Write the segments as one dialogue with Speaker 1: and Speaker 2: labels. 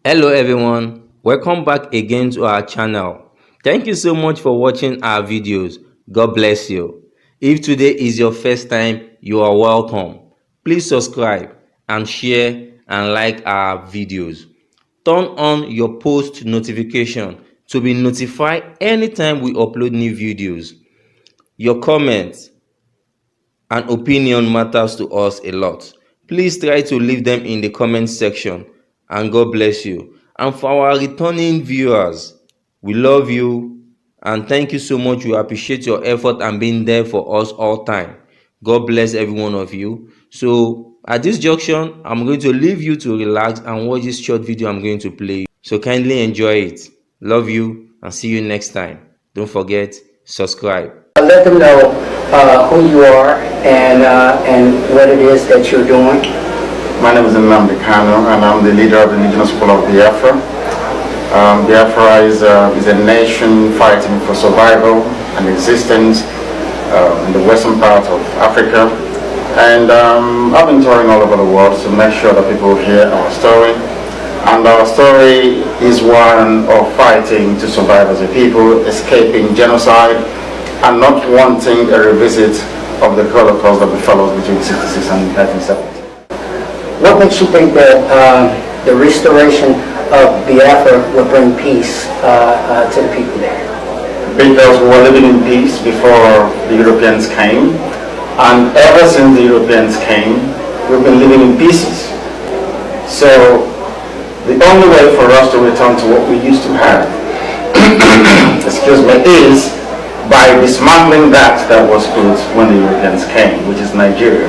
Speaker 1: Hello everyone, welcome back again to our channel. Thank you so much for watching our videos. God bless you. If today is your first time, you are welcome. Please subscribe and share and like our videos. Turn on your post notification to be notified anytime we upload new videos. Your comments and opinion matters to us a lot. Please try to leave them in the comment section and God bless you. And for our returning viewers, we love you and thank you so much. We appreciate your effort and being there for us all time. God bless every one of you. So at this junction, I'm going to leave you to relax and watch this short video I'm going to play. So kindly enjoy it. Love you and see you next time. Don't forget, subscribe.
Speaker 2: Let them know who you are and what it is that you're doing.
Speaker 3: My name is Nnamdi Kanu, and I'm the leader of the indigenous people of Biafra. Biafra is a nation fighting for survival and existence in the western part of Africa. And I've been touring all over the world to make sure that people hear our story. And our story is one of fighting to survive as a people, escaping genocide, and not wanting a revisit of the Holocaust that befell us between 1966 and 1970.
Speaker 2: What makes you think that the restoration of Biafra will bring peace to the people there?
Speaker 3: Because we were living in peace before the Europeans came, and ever since the Europeans came, we've been living in pieces. So the only way for us to return to what we used to have, excuse me, is by dismantling that was put when the Europeans came, which is Nigeria.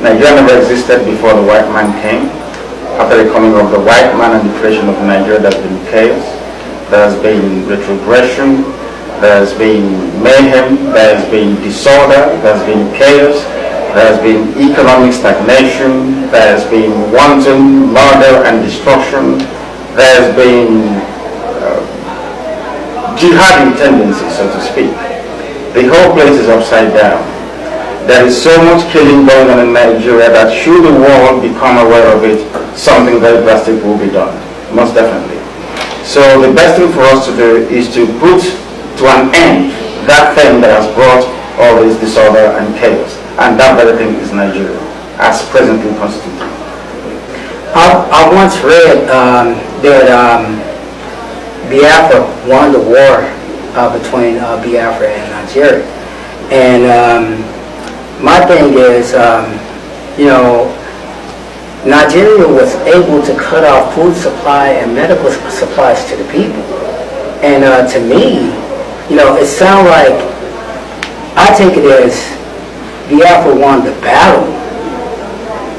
Speaker 3: Nigeria never existed before the white man came. After the coming of the white man and the creation of Nigeria, there's been chaos, there's been retrogression, there's been mayhem, there's been disorder, there's been chaos, there's been economic stagnation, there's been wanton murder and destruction, there's been jihadi tendencies, so to speak. The whole place is upside down. There is so much killing going on in Nigeria that should the world become aware of it, something very drastic will be done, most definitely. So the best thing for us to do is to put to an end that thing that has brought all this disorder and chaos, and that very thing is Nigeria, as presently constituted.
Speaker 2: I once read that Biafra won the war between Biafra and Nigeria. And my thing is, Nigeria was able to cut off food supply and medical supplies to the people. And to me, it sounds like, I take it as Biafra won the battle,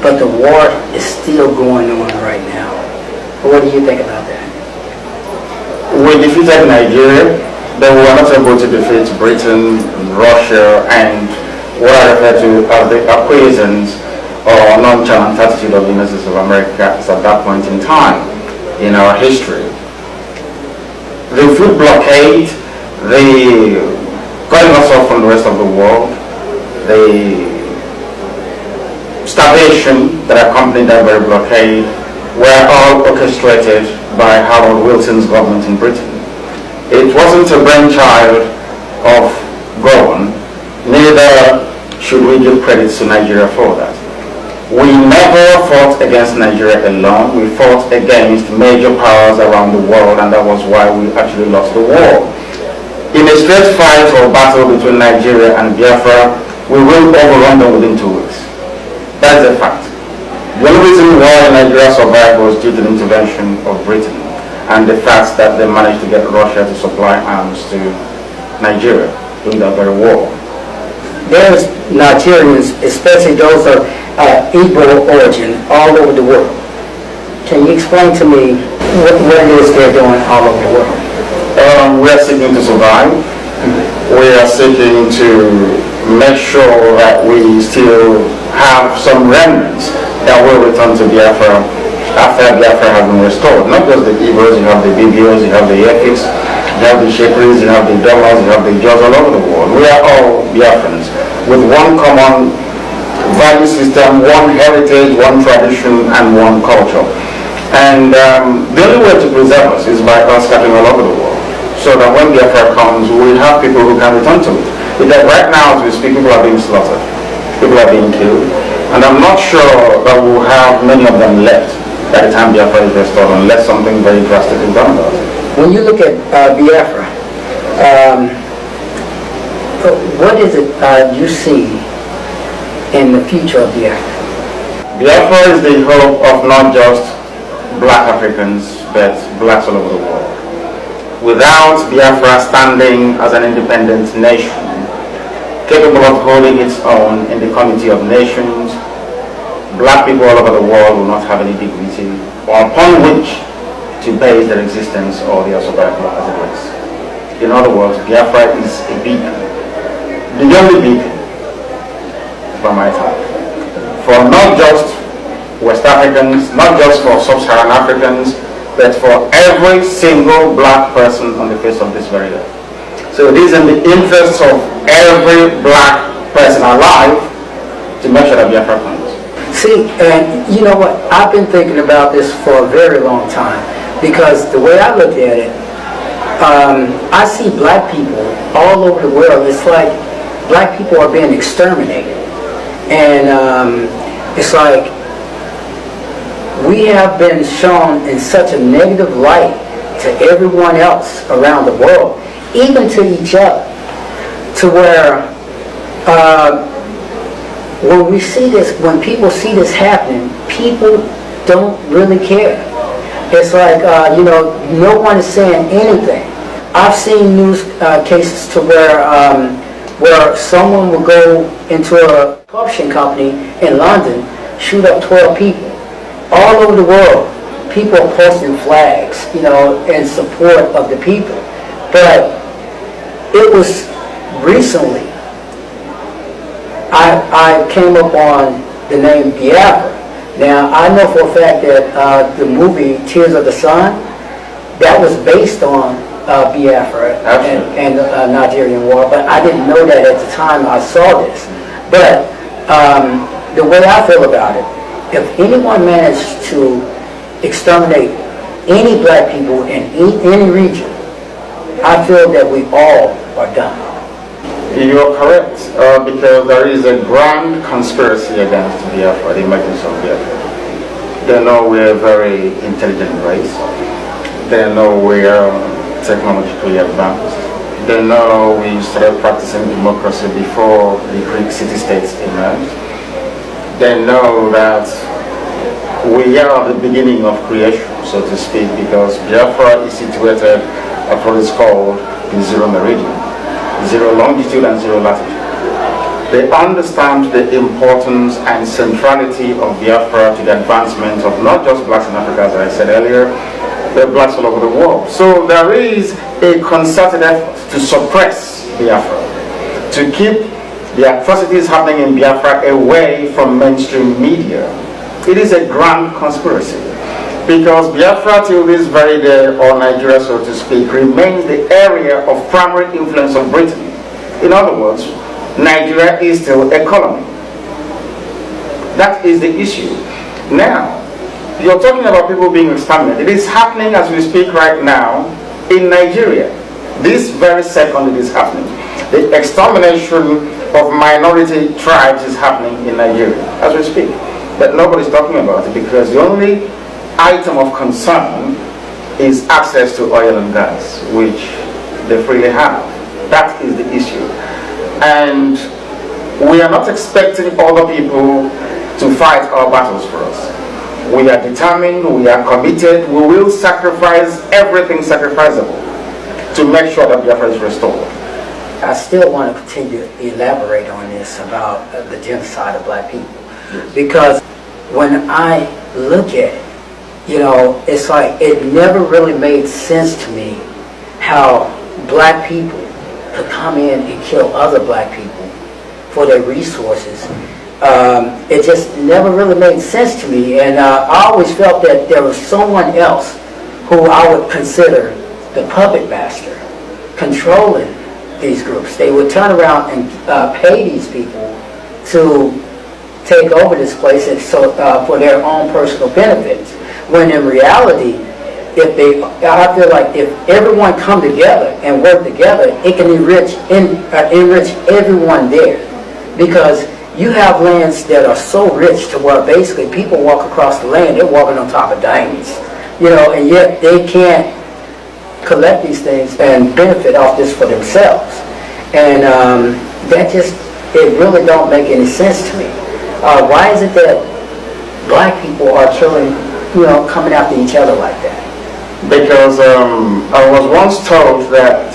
Speaker 2: but the war is still going on right now. What do you think about that?
Speaker 3: We defeated Nigeria, but we were not able to defeat Britain, Russia, and what I refer to as the acquiescence or nonchalant attitude of the United States of America at that point in time in our history. The food blockade, the cutting us off from the rest of the world, the starvation that accompanied that very blockade were all orchestrated by Harold Wilson's government in Britain. It wasn't a brainchild of Gowon, neither should we give credit to Nigeria for that. We never fought against Nigeria alone, we fought against major powers around the world, and that was why we actually lost the war. In a straight fight or battle between Nigeria and Biafra, we will overrun them within 2 weeks. That's a fact. The only reason why Nigeria survived was due to the intervention of Britain and the fact that they managed to get Russia to supply arms to Nigeria during that very war.
Speaker 2: There's Nigerians, especially those of Igbo origin, all over the world. Can you explain to me what it is they're doing all over the world?
Speaker 3: We are seeking to survive. We are seeking to make sure that we still have some remnants that will return to Biafra after Biafra has been restored. Not just the Igbos, you have the Bibios, you have the Efiks, you have the Shekris, you have the Domas, you have the Jaws all over the world. We are all Biafrans with one common value system, one heritage, one tradition, and one culture. And the only way to preserve us is by us scattering all over the world. So that when Biafra comes, we have people who can return to it. Because right now, as we speak, people are being slaughtered. People are being killed. And I'm not sure that we'll have many of them left by the time Biafra is restored, unless something very drastic is done about it.
Speaker 2: When you look at Biafra, what is it you see in the future of Biafra?
Speaker 3: Biafra is the hope of not just black Africans, but blacks all over the world. Without Biafra standing as an independent nation, capable of holding its own in the community of nations, black people all over the world will not have any dignity upon which to base their existence or their survival as it is. In other words, Biafra is a beacon, the only beacon from my time, for not just West Africans, not just for sub-Saharan Africans, but for every single black person on the face of this very earth. So it is in the interests of every black person alive to make sure that Biafra comes.
Speaker 2: See, and you know what? I've been thinking about this for a very long time, because the way I look at it, I see black people all over the world. It's like black people are being exterminated. And it's like we have been shown in such a negative light to everyone else around the world, even to each other, to where when we see this, when people see this happening, people don't really care. It's like, you know, no one is saying anything. I've seen news cases to where someone will go into a publishing company in London, shoot up 12 people. All over the world, people are posting flags, you know, in support of the people. But it was recently I came up on the name Biafra. Now, I know for a fact that the movie Tears of the Sun, that was based on Biafra and the Nigerian War, but I didn't know that at the time I saw this. But the way I feel about it, if anyone managed to exterminate any black people in any region, I feel that we all are done.
Speaker 3: You're correct, because there is a grand conspiracy against Biafra, the emergence of Biafra. They know we're a very intelligent race. They know we're technologically advanced. They know we started practicing democracy before the Greek city-states emerged. They know that we are at the beginning of creation, so to speak, because Biafra is situated at what is called the zero meridian, zero longitude and zero latitude. They understand the importance and centrality of Biafra to the advancement of not just blacks in Africa, as I said earlier, but blacks all over the world. So there is a concerted effort to suppress Biafra, to keep the atrocities happening in Biafra away from mainstream media. It is a grand conspiracy, because Biafra till this very day, or Nigeria so to speak, remains the area of primary influence of Britain. In other words, Nigeria is still a colony. That is the issue. Now, you're talking about people being exterminated. It is happening as we speak right now in Nigeria. This very second it is happening. The extermination of minority tribes is happening in Nigeria as we speak. But nobody's talking about it, because the only item of concern is access to oil and gas, which they freely have. That is the issue. And we are not expecting other people to fight our battles for us. We are determined, we are committed, we will sacrifice everything sacrificable to make sure that Biafra is restored.
Speaker 2: I still want to continue to elaborate on this about the genocide of black people. Because when I look at it, you know, it's like it never really made sense to me how black people could come in and kill other black people for their resources. It just never really made sense to me, and I always felt that there was someone else who I would consider the puppet master controlling these groups. They would turn around and pay these people to take over this place, and so for their own personal benefits. When in reality, I feel like if everyone come together and work together, it can enrich everyone there, because you have lands that are so rich to where basically people walk across the land, they're walking on top of diamonds, and yet they can't collect these things and benefit off this for themselves. And it really don't make any sense to me. Why is it that black people are killing, coming after each other like that?
Speaker 3: Because I was once told that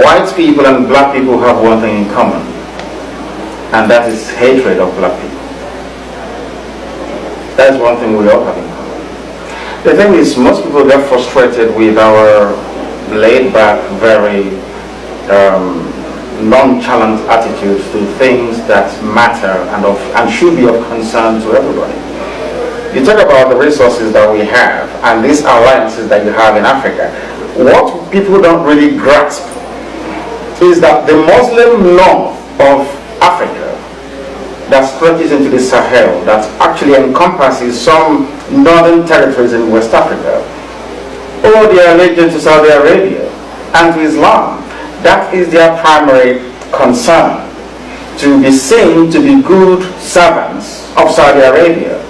Speaker 3: white people and black people have one thing in common, and that is hatred of black people. That's one thing we all have in common. The thing is, most people get frustrated with our laid-back, very nonchalant attitude to things that matter and should be of concern to everybody. You talk about the resources that we have and these alliances that you have in Africa. What people don't really grasp is that the Muslim north of Africa that stretches into the Sahel, that actually encompasses some northern territories in West Africa, owe their allegiance to Saudi Arabia and to Islam. That is their primary concern, to be seen to be good servants of Saudi Arabia.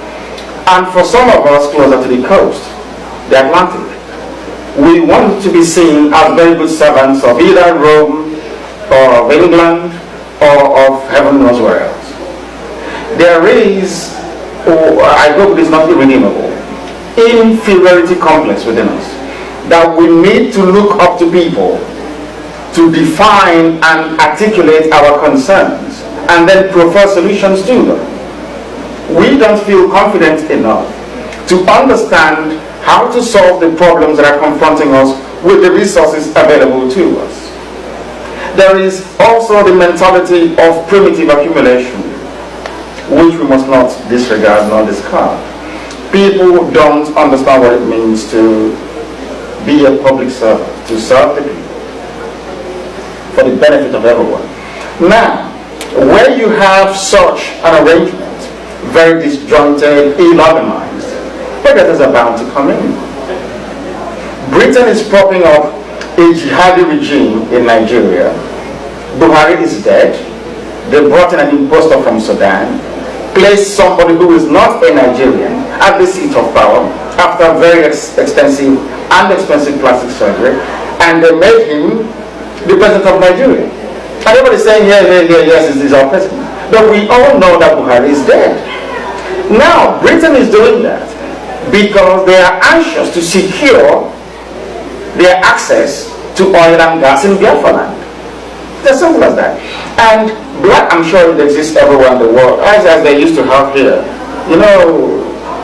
Speaker 3: And for some of us closer to the coast, the Atlantic, we want to be seen as very good servants of either Rome or of England or of heaven knows where else. There is, I hope it is not irredeemable, inferiority complex within us, that we need to look up to people to define and articulate our concerns and then propose solutions to them. We don't feel confident enough to understand how to solve the problems that are confronting us with the resources available to us. There is also the mentality of primitive accumulation, which we must not disregard nor discard. People don't understand what it means to be a public servant, to serve the people for the benefit of everyone. Now, where you have such an arrangement, very disjointed, ill-organized, predators are bound to come in. Britain is propping up a jihadi regime in Nigeria. Buhari is dead. They brought in an impostor from Sudan, placed somebody who is not a Nigerian at the seat of power after very extensive and expensive plastic surgery, and they made him the president of Nigeria. And everybody's saying, yes, this is our president. But we all know that Buhari is dead. Now, Britain is doing that because they are anxious to secure their access to oil and gas in Biafra land. It's as simple as that. And black, I'm sure it exists everywhere in the world, as they used to have here.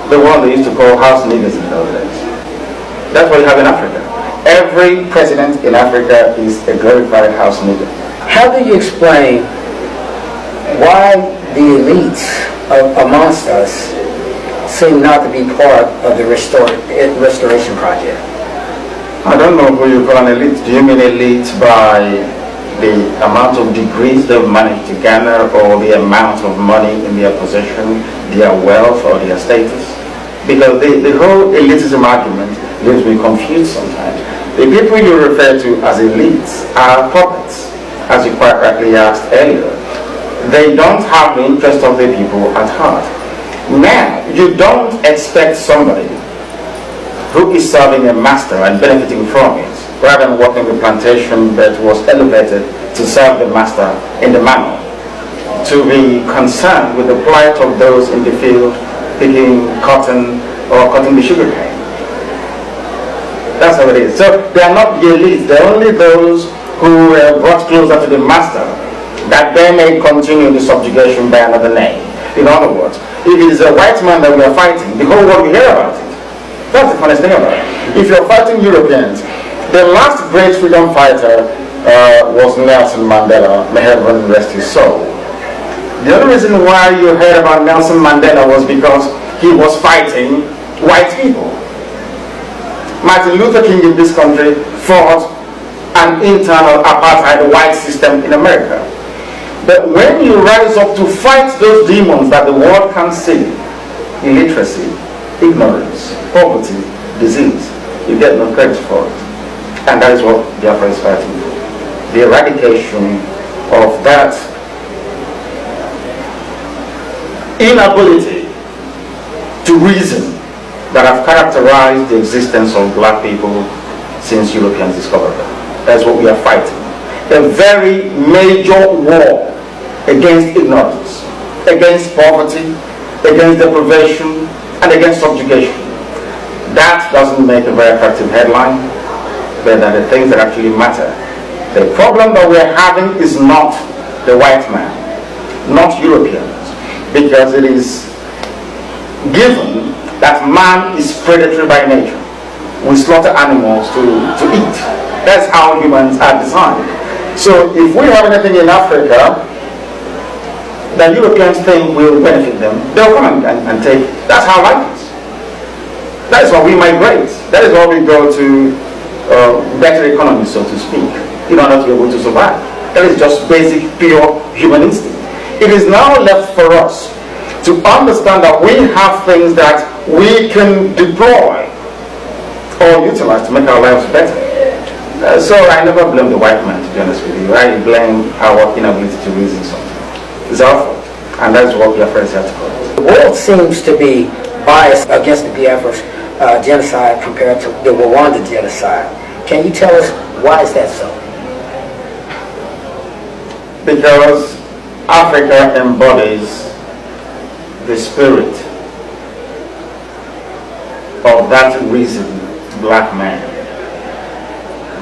Speaker 3: The one they used to call house niggas in those days. That's what you have in Africa. Every president in Africa is a glorified house nigger.
Speaker 2: How do you explain why the elites amongst us seem not to be part of the restoration project?
Speaker 3: I don't know who you call an elite. Do you mean elite by the amount of degrees they've managed to garner, or the amount of money in their possession, their wealth, or their status? Because the whole elitism argument leaves me confused sometimes. The people you refer to as elites are puppets, as you quite rightly asked earlier. They don't have the interest of the people at heart. Now, you don't expect somebody who is serving a master and benefiting from it, rather than working the plantation that was elevated to serve the master in the manor, to be concerned with the plight of those in the field picking cotton or cutting the sugar cane. That's how it is. So they are not the elites. They're only those who were brought closer to the master, that they may continue the subjugation by another name. In other words, if it is a white man that we are fighting, the whole world will hear about it. That's the funniest thing about it. If you're fighting Europeans, the last great freedom fighter was Nelson Mandela, may heaven rest his soul. The only reason why you heard about Nelson Mandela was because he was fighting white people. Martin Luther King in this country fought an internal apartheid white system in America. But when you rise up to fight those demons that the world can see, illiteracy, ignorance, poverty, disease. You get no credit for it. And that is what Biafra is fighting for. The eradication of that inability to reason that have characterized the existence of black people since Europeans discovered them. That's what we are fighting. A very major war against ignorance, against poverty, against deprivation, and against subjugation. That doesn't make a very attractive headline, but they're the things that actually matter. The problem that we're having is not the white man, not Europeans, because it is given that man is predatory by nature. We slaughter animals to eat. That's how humans are designed. So if we have anything in Africa that Europeans think will benefit them, they'll come and take it. That's how life is. That is why we migrate. That is why we go to better economies, so to speak, in order to be able to survive. That is just basic, pure human instinct. It is now left for us to understand that we have things that we can deploy or utilize to make our lives better. So I never blame the white man, to be honest with you. I blame our inability to reason something. It's our fault. And that's what Biafra is here to correct.
Speaker 2: The world seems to be biased against the Biafra genocide compared to the Rwanda genocide. Can you tell us why is that so?
Speaker 3: Because Africa embodies the spirit of that reason black man.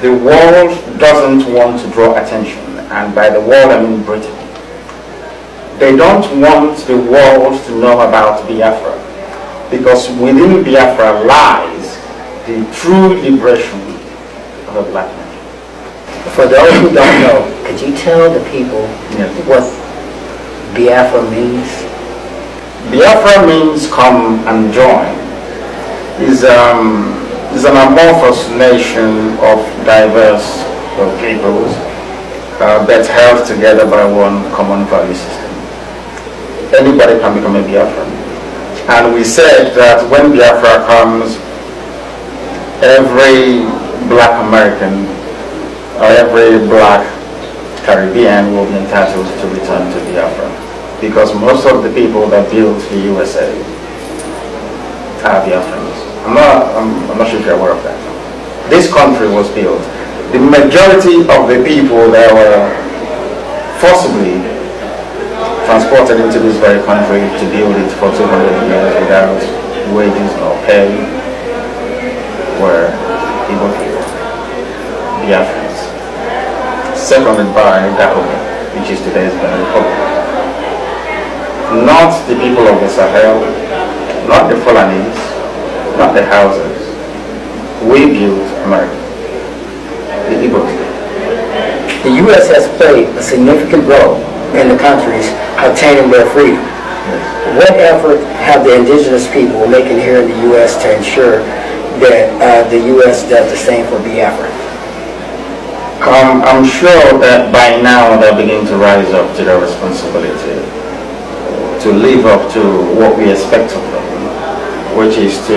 Speaker 3: The world doesn't want to draw attention, and by the world I mean Britain. They don't want the world to know about Biafra, because within Biafra lies the true liberation of a black man.
Speaker 2: For those who don't know, could you tell the people what Biafra means?
Speaker 3: Biafra means come and join. Is an amorphous nation of diverse peoples that's held together by one common value system. Anybody can become a Biafran. And we said that when Biafra comes, every black American or every black Caribbean will be entitled to return to Biafra. Because most of the people that built the USA are Biafrans. I'm not sure if you're aware of that. This country was built. The majority of the people that were forcibly transported into this very country to build it for 200 years without wages or pay were Igbo people, Biafrans, seconded by Dahomey, which is today's Benin Republic. Not the people of the Sahel, not the Fulanese, not the houses. We built America. The Igbos did.
Speaker 2: The U.S. has played a significant role in the countries obtaining their freedom.
Speaker 3: Yes.
Speaker 2: What effort have the indigenous people making here in the U.S. to ensure that the U.S. does the same for Biafra?
Speaker 3: I'm sure that by now they're beginning to rise up to their responsibility, to live up to what we expect of them, which is to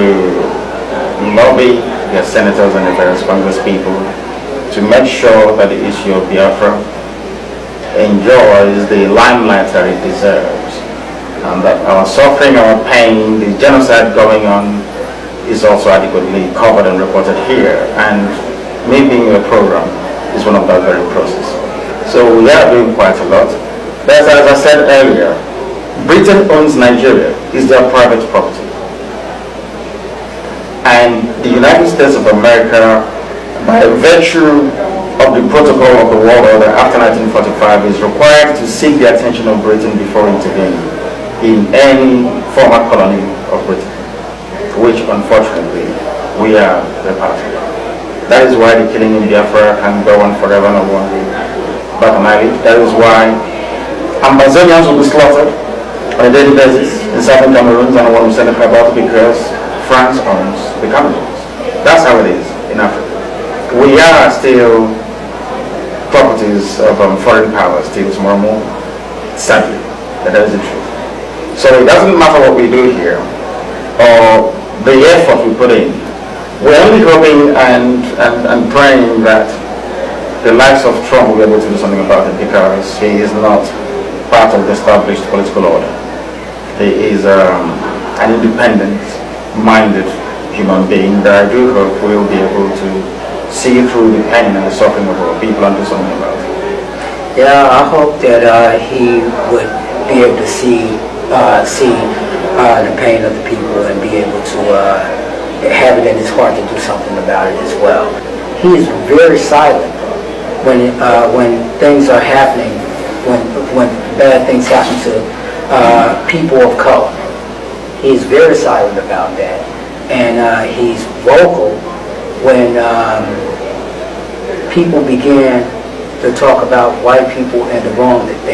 Speaker 3: lobby their senators and their various Congress people to make sure that the issue of Biafra enjoys the limelight that it deserves, and that our suffering, our pain, the genocide going on is also adequately covered and reported here, and me being a program is one of that very process. So we are doing quite a lot. But as I said earlier, Britain owns Nigeria. It's their private property. And the United States of America, by virtue of the protocol of the world order after 1945, is required to seek the attention of Britain before intervening in any former colony of Britain, which unfortunately we are the part of. That is why the killing in Biafra can go on forever and ever. Back on Mali. That is why Amazonians will be slaughtered on a daily basis in southern Cameroon, and I want to send it about because France owns the Cameroons. That's how it is in Africa. We are still properties of foreign powers, still tomorrow morning. Sadly, that is the truth. So it doesn't matter what we do here, or the effort we put in. We're only hoping and praying that the likes of Trump will be able to do something about it, because he is not part of the established political order. He is an independent-minded human being that I do hope will be able to see through the pain and the suffering of our people and do something about it.
Speaker 2: Yeah, I hope that he would be able to see the pain of the people and be able to have it in his heart to do something about it as well. He is very silent when things are happening, when bad things happen to people of color. He's very silent about that, and he's vocal when people begin to talk about white people and the wrong that they